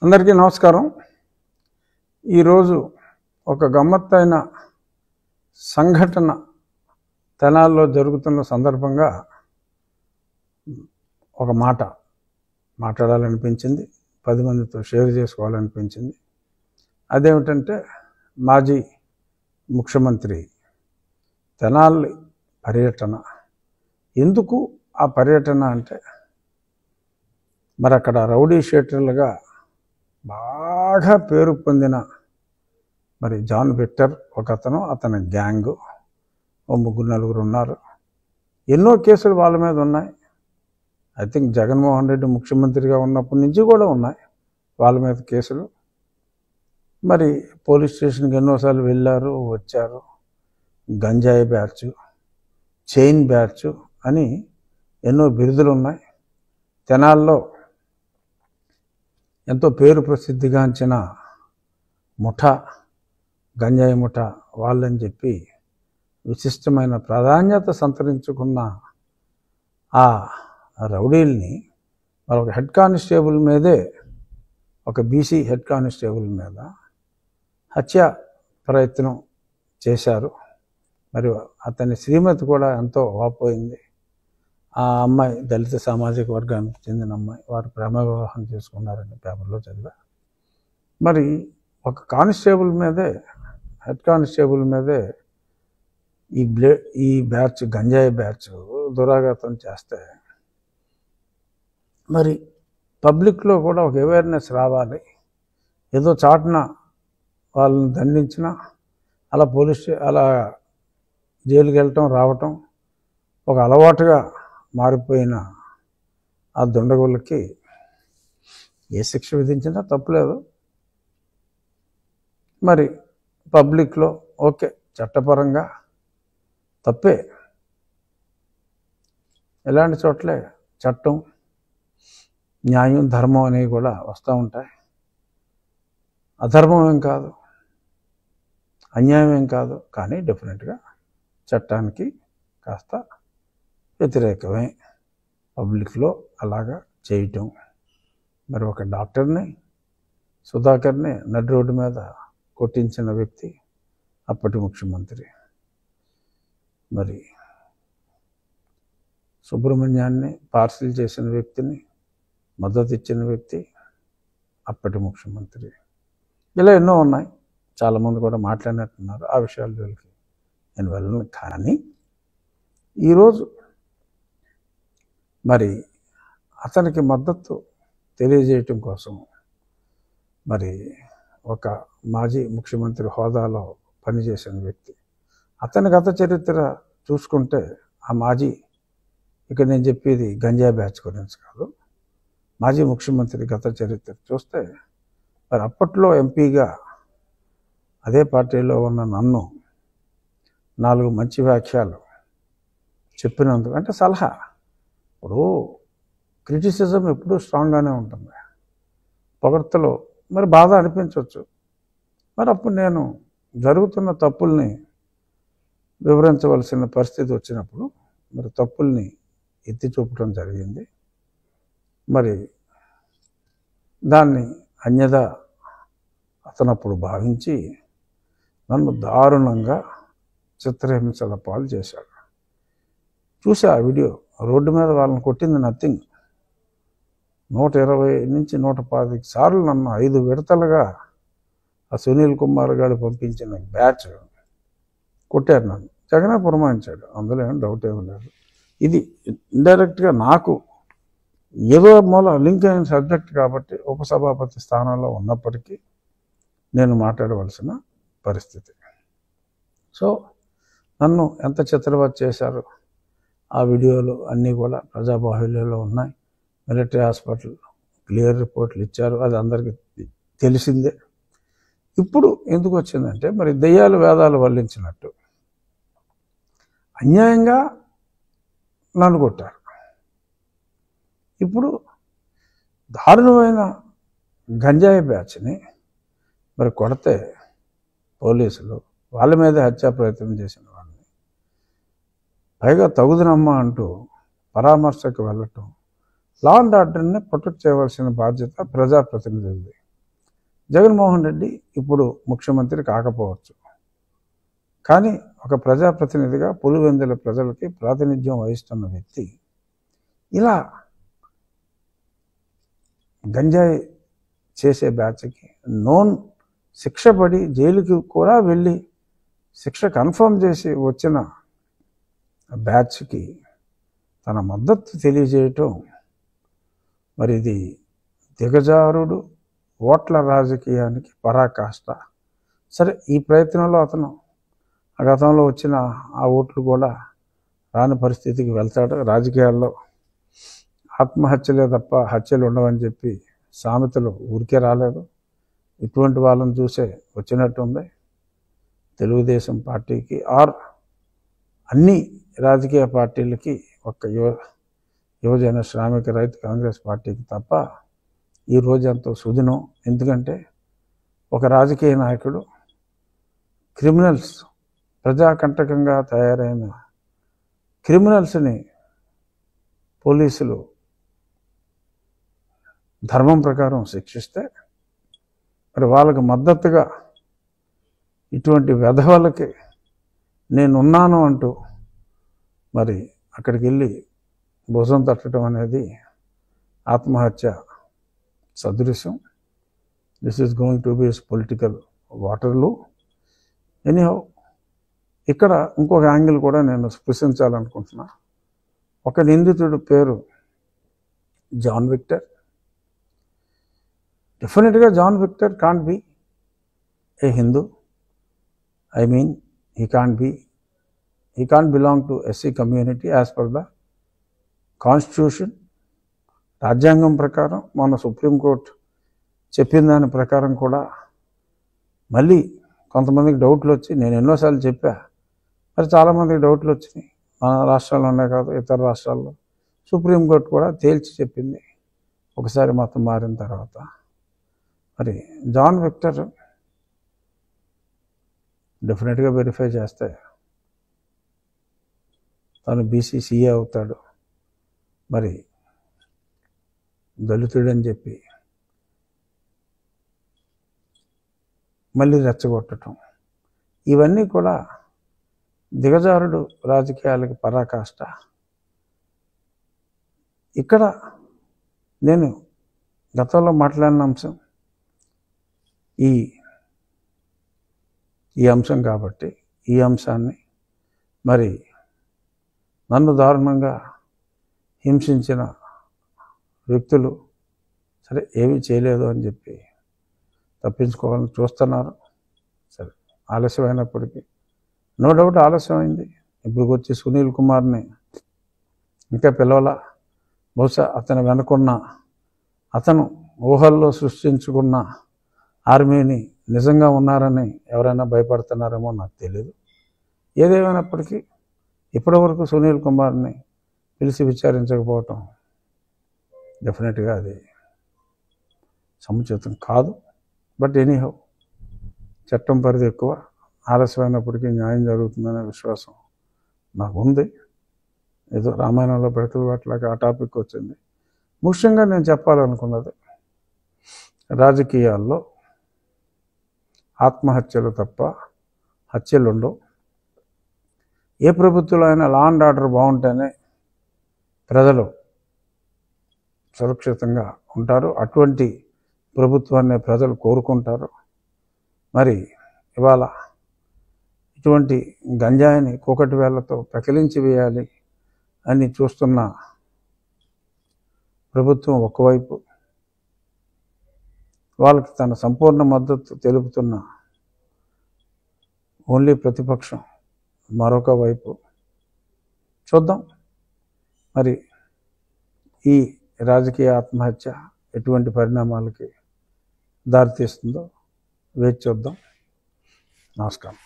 అందరికీ నమస్కారం. ఈరోజు ఒక గమ్మత్తైన సంఘటన తెనాల్లో జరుగుతున్న సందర్భంగా ఒక మాట మాట్లాడాలనిపించింది, 10 మందితో షేర్ చేసుకోవాలనిపించింది. అదేమిటంటే మాజీ ముఖ్యమంత్రి తెనాలి పర్యటన. ఎందుకు ఆ పర్యటన అంటే, మరి అక్కడ రౌడీ షీటర్లుగా బాగా పేరు పొందిన మరి జాన్ విక్టర్ ఒకతను, అతని గ్యాంగు, ఓ 3-4 ఉన్నారు. ఎన్నో కేసులు వాళ్ళ మీద ఉన్నాయి. ఐ థింక్ జగన్మోహన్ రెడ్డి ముఖ్యమంత్రిగా ఉన్నప్పటి నుంచి కూడా ఉన్నాయి వాళ్ళ మీద కేసులు. మరి పోలీస్ స్టేషన్కి ఎన్నోసార్లు వెళ్ళారు, వచ్చారు. గంజాయి బ్యాచ్, చైన్ బ్యాచ్ అని ఎన్నో బిరుదులు ఉన్నాయి. తెనాల్లో ఎంతో పేరు ప్రసిద్ధిగాంచిన ముఠా, గంజాయి ముఠా వాళ్ళని చెప్పి విశిష్టమైన ప్రాధాన్యత సంతరించుకున్న ఆ రౌడీల్ని మరి ఒక హెడ్ కానిస్టేబుల్ మీదే, ఒక బీసీ హెడ్ కానిస్టేబుల్ మీద హత్య ప్రయత్నం చేశారు. మరి అతని శ్రీమతి కూడా ఎంతో వాపోయింది. ఆ అమ్మాయి దళిత సామాజిక వర్గానికి చెందిన అమ్మాయి, వారు ప్రేమ వివాహం చేసుకున్నారని పేపర్లో చదివా. మరి ఒక కానిస్టేబుల్ మీదే, హెడ్ కానిస్టేబుల్ మీదే ఈ బ్యాచ్, గంజాయి బ్యాచ్ దురాఘాతం చేస్తే మరి పబ్లిక్లో కూడా ఒక అవేర్నెస్ రావాలి. ఏదో చాటున వాళ్ళని దండించిన అలా అలా జైలుకి వెళ్ళటం రావటం ఒక అలవాటుగా మారిపోయిన ఆ దుండగులకి ఏ శిక్ష విధించినా తప్పులేదు. మరి పబ్లిక్లో ఓకే, చట్టపరంగా తప్పే. ఎలాంటి చోట్లే చట్టం, న్యాయం, ధర్మం అనేవి కూడా వస్తూ ఉంటాయి. అధర్మం ఏం కాదు, అన్యాయం ఏం కాదు, కానీ డెఫినెట్గా చట్టానికి కాస్త వ్యతిరేకమే పబ్లిక్లో అలాగా చేయటం. మరి ఒక డాక్టర్ని, సుధాకర్ని నడి రోడ్డు మీద కొట్టించిన వ్యక్తి అప్పటి ముఖ్యమంత్రి. మరి సుబ్రహ్మణ్యాన్ని పార్సిల్ చేసిన వ్యక్తిని మద్దతు ఇచ్చిన వ్యక్తి అప్పటి ముఖ్యమంత్రి. ఇలా ఎన్నో ఉన్నాయి. చాలామంది కూడా మాట్లాడినట్టున్నారు. ఆ విషయాలు నేను వెళ్ళను. కానీ ఈరోజు మరి అతనికి మద్దతు తెలియజేయటం కోసం మరి ఒక మాజీ ముఖ్యమంత్రి హోదాలో పనిచేసిన వ్యక్తి, అతని గత చరిత్ర చూసుకుంటే, ఆ మాజీ, ఇక్కడ నేను చెప్పేది గంజాయి బ్యాచ్ గురించి కాదు, మాజీ ముఖ్యమంత్రి గత చరిత్ర చూస్తే, మరి అప్పట్లో ఎంపీగా అదే పార్టీలో ఉన్న నన్ను 4 మంచి వ్యాఖ్యలు చెప్పినందుకు, అంటే సలహా, ఇప్పుడు క్రిటిసిజం ఎప్పుడూ స్ట్రాంగ్గానే ఉంటుంది, పొగడ్తలో మరి బాధ అనిపించవచ్చు. మరి అప్పుడు నేను జరుగుతున్న తప్పుల్ని వివరించవలసిన పరిస్థితి వచ్చినప్పుడు మరి తప్పుల్ని ఎత్తి చూపడం జరిగింది. మరి దాన్ని అన్యదా అతనప్పుడు భావించి నన్ను దారుణంగా చిత్రహింసల పాలు చేశాడు. చూసి ఆ వీడియో, రోడ్డు మీద వాళ్ళని కొట్టింది నథింగ్. 120 నుంచి 125 సార్లు నన్ను 5 విడతలుగా ఆ సునీల్ కుమార్ గారు పంపించిన బ్యాచ్ కొట్టారు. నన్ను జగనే పురమాయించాడు, అందులో ఏం డౌట్ ఏమీ లేదు. ఇది ఇండైరెక్ట్గా నాకు ఏదో మూల లింక్ అయిన సబ్జెక్ట్ కాబట్టి ఉపసభాపతి స్థానంలో ఉన్నప్పటికీ నేను మాట్లాడవలసిన పరిస్థితి. సో నన్ను ఎంత చిత్రవత్ చేశారు, ఆ వీడియోలు అన్నీ కూడా ప్రజాబాహుల్యంలో ఉన్నాయి. మిలిటరీ హాస్పిటల్ క్లియర్ రిపోర్ట్లు ఇచ్చారు, అది అందరికీ తెలిసిందే. ఇప్పుడు ఎందుకు వచ్చిందంటే, మరి దెయ్యాలు వేదాలు వల్లించినట్టు అన్యాయంగా నన్ను కొట్టారు. ఇప్పుడు దారుణమైన గంజాయి బ్యాచ్ని మరి కొడితే పోలీసులు వాళ్ళ మీదే హత్యా ప్రయత్నం చేసిన వాళ్ళని, పైగా తగుదనమ్మా అంటూ పరామర్శకు వెళ్ళటం, లా అండ్ ఆర్డర్ని ప్రొటెక్ట్ చేయవలసిన బాధ్యత ప్రజాప్రతినిధులది. జగన్మోహన్ రెడ్డి ఇప్పుడు ముఖ్యమంత్రి కాకపోవచ్చు, కానీ ఒక ప్రజాప్రతినిధిగా పులివెందుల ప్రజలకి ప్రాతినిధ్యం వహిస్తున్న వ్యక్తి ఇలా గంజాయి చేసే బ్యాచ్కి నోన్ శిక్ష పడి జైలుకి కూడా వెళ్ళి శిక్ష కన్ఫర్మ్ చేసి వచ్చిన బ్యాచ్కి తన మద్దతు తెలియజేయటం, మరి ఇది దిగజారుడు ఓట్ల రాజకీయానికి పరాకాష్ట. సరే, ఈ ప్రయత్నంలో అతను గతంలో వచ్చిన ఆ ఓట్లు కూడా రాని పరిస్థితికి వెళ్తాడు. రాజకీయాల్లో ఆత్మహత్యలే తప్ప హత్యలు ఉండవని చెప్పి సామెతలు ఊరికే రాలేదు. ఇటువంటి వాళ్ళని చూసే వచ్చినట్టుంది తెలుగుదేశం పార్టీకి ఆర్ అన్ని రాజకీయ పార్టీలకి, ఒక్క యువజన శ్రామిక రైతు కాంగ్రెస్ పార్టీకి తప్ప ఈ రోజు ఎంతో సుదినం. ఎందుకంటే ఒక రాజకీయ నాయకుడు క్రిమినల్స్, ప్రజాకంటకంగా తయారైన క్రిమినల్స్ని పోలీసులు ధర్మం ప్రకారం శిక్షిస్తే, మరి వాళ్ళకు మద్దతుగా ఇటువంటి వెధవలకి నేనున్నాను అంటూ మరి అక్కడికి వెళ్ళి భుజం తట్టడం అనేది ఆత్మహత్య సదృశ్యం. This is going to be political Waterloo. Anyhow, ఇక్కడ ఇంకొక యాంగిల్ కూడా నేను స్పృశించాలనుకుంటున్నా. ఒక నిందితుడు పేరు జాన్ విక్టర్. డెఫినెట్గా John Victor can't be a Hindu. I mean, he can't belong to SC community as per the Constitution. రాజ్యాంగం ప్రకారం మన సుప్రీంకోర్టు చెప్పిన దాని ప్రకారం కూడా మళ్ళీ కొంతమందికి డౌట్లు వచ్చి, నేను ఎన్నోసార్లు చెప్పా, మరి చాలామందికి డౌట్లు వచ్చినాయి. మన రాష్ట్రాల్లోనే కాదు, ఇతర రాష్ట్రాల్లో సుప్రీంకోర్టు కూడా తేల్చి చెప్పింది ఒకసారి మతం మారిన తర్వాత. మరి జాన్ విక్టర్ డెఫినెట్గా వెరిఫై చేస్తే తను బీసీసీఏ అవుతాడు. మరి దళితుడని చెప్పి మళ్ళీ రెచ్చగొట్టడం, ఇవన్నీ కూడా దిగజారుడు రాజకీయాలకి పరాకాష్ట. ఇక్కడ నేను గతంలో మాట్లాడిన అంశం ఈ అంశం కాబట్టి ఈ అంశాన్ని మరి నన్ను దారుణంగా హింసించిన వ్యక్తులు సరే ఏమీ చేయలేదు అని చెప్పి తప్పించుకోవాలని చూస్తున్నారు. సరే, ఆలస్యమైనప్పటికీ నో డౌట్ ఆలస్యమైంది. ఇప్పుడు వచ్చి సునీల్ కుమార్ని ఇంకా పిలవలా. బహుశా అతను వెనుకున్న, అతను ఊహల్లో సృష్టించుకున్న ఆర్మీని నిజంగా ఉన్నారని ఎవరైనా భయపడుతున్నారేమో నాకు తెలియదు. ఏదేమైనప్పటికీ ఇప్పటివరకు సునీల్ కుమార్ని పిలిచి విచారించకపోవటం డెఫినెట్గా అది సముచితం కాదు. బట్ ఎనీహౌ, చట్టం పరిధి ఎక్కువ, ఆలస్యమైనప్పటికీ న్యాయం జరుగుతుందనే విశ్వాసం నాకు ఉంది. ఏదో రామాయణంలో బ్రతుకు అట్లాగా ఆ టాపిక్ వచ్చింది. ముఖ్యంగా నేను చెప్పాలనుకున్నది, రాజకీయాల్లో ఆత్మహత్యలు తప్ప హత్యలు ఉండవు. ఏ ప్రభుత్వంలో అయినా లా అండ్ ఆర్డర్ బాగుంటేనే ప్రజలు సురక్షితంగా ఉంటారు. అటువంటి ప్రభుత్వాన్ని ప్రజలు కోరుకుంటారు. మరి ఇవాళ ఇటువంటి గంజాయిని కూకటి వేళ్లతో పెకిలించి వేయాలి అని చూస్తున్న ప్రభుత్వం ఒకవైపు, వాళ్ళకి తన సంపూర్ణ మద్దతు తెలుపుతున్న ఓన్లీ ప్రతిపక్షం మరొక వైపు. చూద్దాం మరి ఈ రాజకీయ ఆత్మహత్య ఎటువంటి పరిణామాలకి దారితీస్తుందో వేచి చూద్దాం. నమస్కారం.